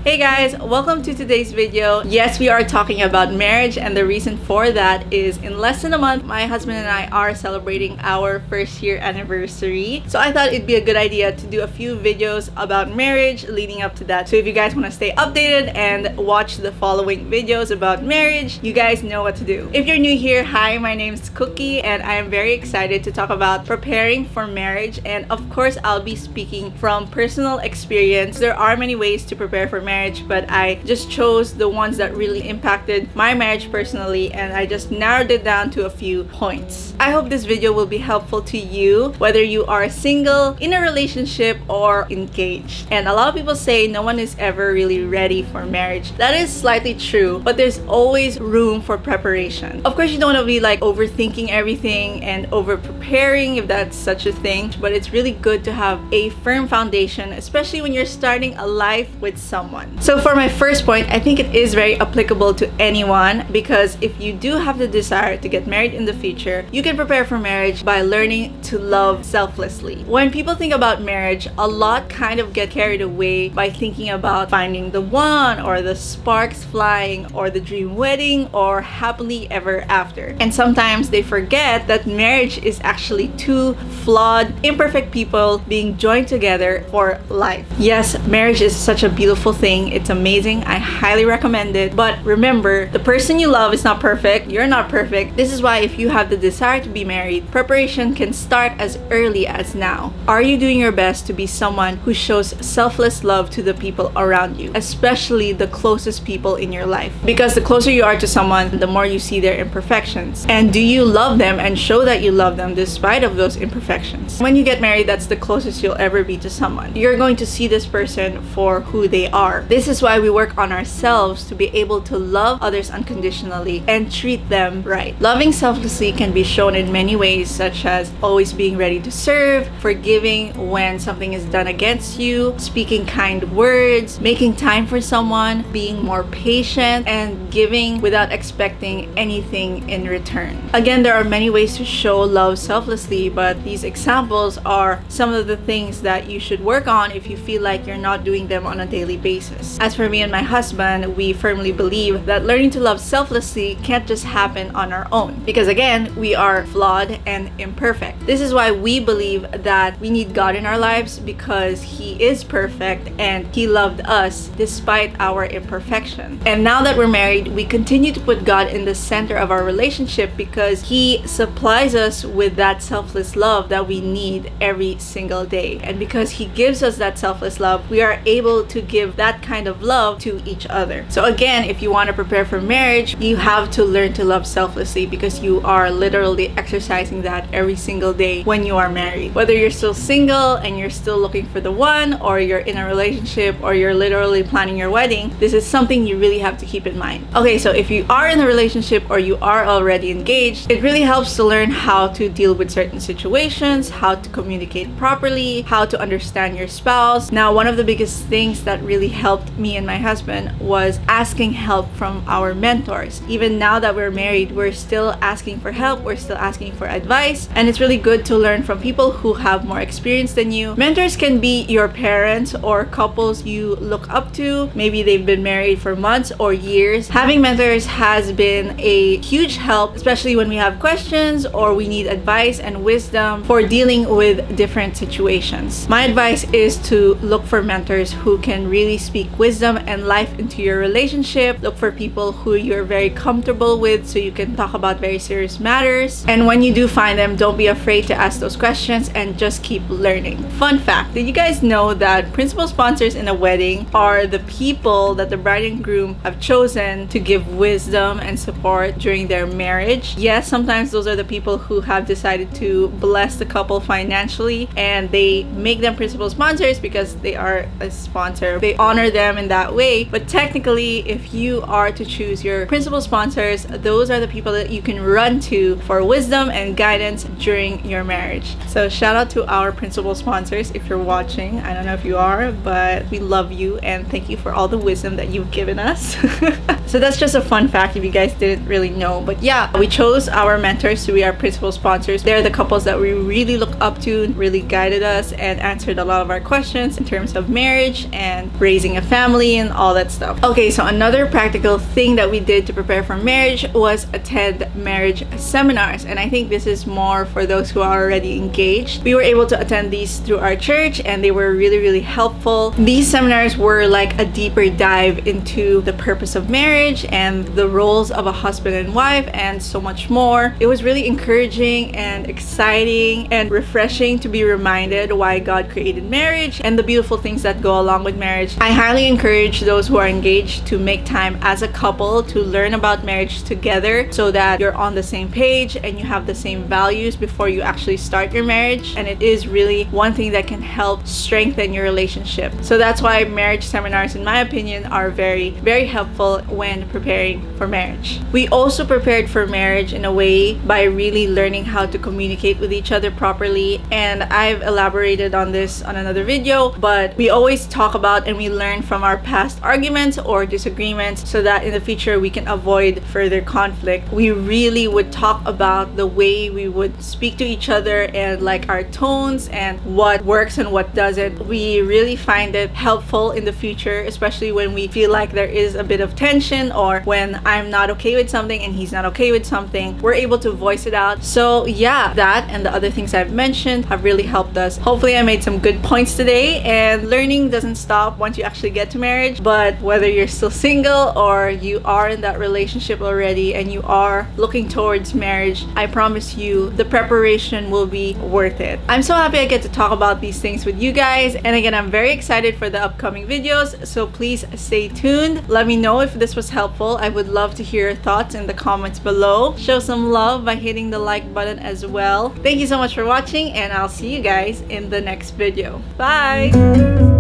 Hey guys, welcome to today's video. Yes, we are talking about marriage, and the reason for that is in less than a month, my husband and I are celebrating our first year anniversary. So I thought it'd be a good idea to do a few videos about marriage leading up to that. So if you guys want to stay updated and watch the following videos about marriage, you guys know what to do. If you're new here, hi, my name is Cookie, and I am very excited to talk about preparing for marriage. And of course, I'll be speaking from personal experience. There are many ways to prepare for marriage, but I just chose the ones that really impacted my marriage personally, and I just narrowed it down to a few points. I hope this video will be helpful to you, whether you are single, in a relationship, or engaged. And a lot of people say no one is ever really ready for marriage. That is slightly true, but there's always room for preparation. Of course, you don't want to be like overthinking everything and over preparing, if that's such a thing, but it's really good to have a firm foundation, especially when you're starting a life with someone. So for my first point, I think it is very applicable to anyone, because if you do have the desire to get married in the future, you can prepare for marriage by learning to love selflessly. When people think about marriage, a lot kind of get carried away by thinking about finding the one, or the sparks flying, or the dream wedding, or happily ever after. And sometimes they forget that marriage is actually two flawed, imperfect people being joined together for life. Yes, marriage is such a beautiful thing. It's amazing. I highly recommend it. But remember, the person you love is not perfect. You're not perfect. This is why if you have the desire to be married, preparation can start as early as now. Are you doing your best to be someone who shows selfless love to the people around you, especially the closest people in your life? Because the closer you are to someone, the more you see their imperfections. And do you love them and show that you love them despite of those imperfections? When you get married, that's the closest you'll ever be to someone. You're going to see this person for who they are. This is why we work on ourselves to be able to love others unconditionally and treat them right. Loving selflessly can be shown in many ways, such as always being ready to serve, forgiving when something is done against you, speaking kind words, making time for someone, being more patient, and giving without expecting anything in return. Again, there are many ways to show love selflessly, but these examples are some of the things that you should work on if you feel like you're not doing them on a daily basis. As for me and my husband, we firmly believe that learning to love selflessly can't just happen on our own, because again, we are flawed and imperfect. This is why we believe that we need God in our lives, because He is perfect and He loved us despite our imperfection. And now that we're married, we continue to put God in the center of our relationship, because He supplies us with that selfless love that we need every single day. And because He gives us that selfless love, we are able to give that kind of love to each other. So again, if you want to prepare for marriage, you have to learn to love selflessly, because you are literally exercising that every single day when you are married. Whether you're still single and you're still looking for the one, or you're in a relationship, or you're literally planning your wedding, this is something you really have to keep in mind. Okay, so if you are in a relationship or you are already engaged, it really helps to learn how to deal with certain situations, how to communicate properly, how to understand your spouse. Now, one of the biggest things that really helped me and my husband was asking help from our mentors. Even now that we're married, we're still asking for help, we're still asking for advice, and it's really good to learn from people who have more experience than you. Mentors can be your parents or couples you look up to. Maybe they've been married for months or years. Having mentors has been a huge help, especially when we have questions or we need advice and wisdom for dealing with different situations. My advice is to look for mentors who can really speak wisdom and life into your relationship. Look for people who you're very comfortable with, so you can talk about very serious matters. And when you do find them, don't be afraid to ask those questions and just keep learning. Fun fact, did you guys know that principal sponsors in a wedding are the people that the bride and groom have chosen to give wisdom and support during their marriage? Yes, sometimes those are the people who have decided to bless the couple financially, and they make them principal sponsors because they are a sponsor. They honor them in that way. But technically, if you are to choose your principal sponsors, those are the people that you can run to for wisdom and guidance during your marriage. So shout out to our principal sponsors if you're watching. I don't know if you are, but we love you and thank you for all the wisdom that you've given us. So that's just a fun fact if you guys didn't really know. But yeah, we chose our mentors to be our principal sponsors. They're the couples that we really look up to, really guided us and answered a lot of our questions in terms of marriage and raising a family and all that stuff. Okay, so another practical thing that we did to prepare for marriage was attend marriage seminars. And I think this is more for those who are already engaged. We were able to attend these through our church and they were really, really helpful. These seminars were like a deeper dive into the purpose of marriage and the roles of a husband and wife and so much more. It was really encouraging and exciting and refreshing to be reminded why God created marriage and the beautiful things that go along with marriage. I highly encourage those who are engaged to make time as a couple to learn about marriage together so that you're on the same page and you have the same values before you actually start your marriage. And it is really one thing that can help strengthen your relationship. So that's why marriage seminars, in my opinion, are very, very helpful when preparing for marriage. We also prepared for marriage in a way by really learning how to communicate with each other properly. And I've elaborated on this on another video, but we always talk about and we learn from our past arguments or disagreements so that in the future we can avoid further conflict. We really would talk about the way we would speak to each other and like our tones and what works and what doesn't. We really find it helpful in the future, especially when we feel like there is a bit of tension or when I'm not okay with something and he's not okay with something. We're able to voice it out. So yeah, that and the other things I've mentioned have really helped us. Hopefully I made some good points today, and learning doesn't stop once you actually get to marriage. But whether you're still single or you are in that relationship already and you are looking towards marriage, I promise you the preparation will be worth it. I'm so happy I get to talk about these things with you guys, and again, I'm very excited for the upcoming videos, so please stay tuned. Let me know if this was helpful. I would love to hear your thoughts in the comments below. Show some love by hitting the like button as well. Thank you so much for watching, and I'll see you guys in the next video. Bye!